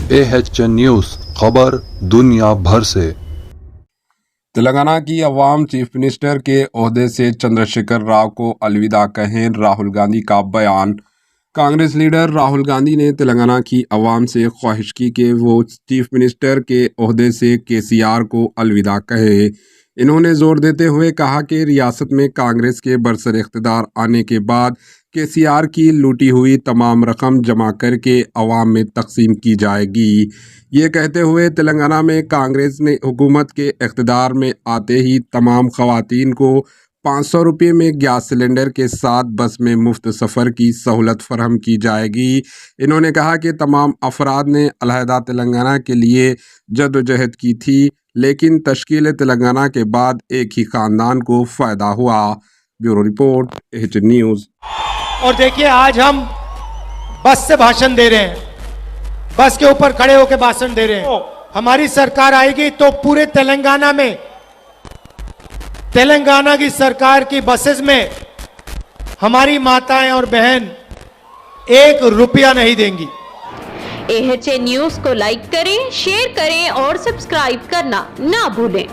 AHN news, खबर दुनिया भर से। तेलंगाना की अवाम चीफ मिनिस्टर के ओहदे से चंद्रशेखर राव को अलविदा कहें, राहुल गांधी का बयान। कांग्रेस लीडर राहुल गांधी ने तेलंगाना की अवाम से ख्वाहिश की कि वो चीफ मिनिस्टर के ओहदे से केसीआर को अलविदा कहे। इन्होंने जोर देते हुए कहा कि रियासत में कांग्रेस के बरसर इख्तिदार आने के बाद केसीआर की लूटी हुई तमाम रकम जमा करके अवाम में तकसीम की जाएगी। ये कहते हुए तेलंगाना में कांग्रेस ने हुकूमत के इख्तिदार में आते ही तमाम खवातीन को 500 रुपये में गैस सिलेंडर के साथ बस में मुफ्त सफ़र की सहूलत फराहम की जाएगी। इन्होंने कहा कि तमाम अफराद ने अलहदा तेलंगाना के लिए जद्दोजहद की थी, लेकिन तश्कील तेलंगाना के बाद एक ही ख़ानदान को फ़ायदा हुआ। Bureau report, AHN news. और देखिए, आज हम बस से भाषण दे रहे हैं, बस के ऊपर खड़े होकर भाषण दे रहे हैं। हमारी सरकार आएगी तो पूरे तेलंगाना में, तेलंगाना की सरकार की बसेस में हमारी माताएं और बहन 1 रुपया नहीं देंगी। AHN न्यूज़ को लाइक करें, शेयर करें और सब्सक्राइब करना ना भूलें।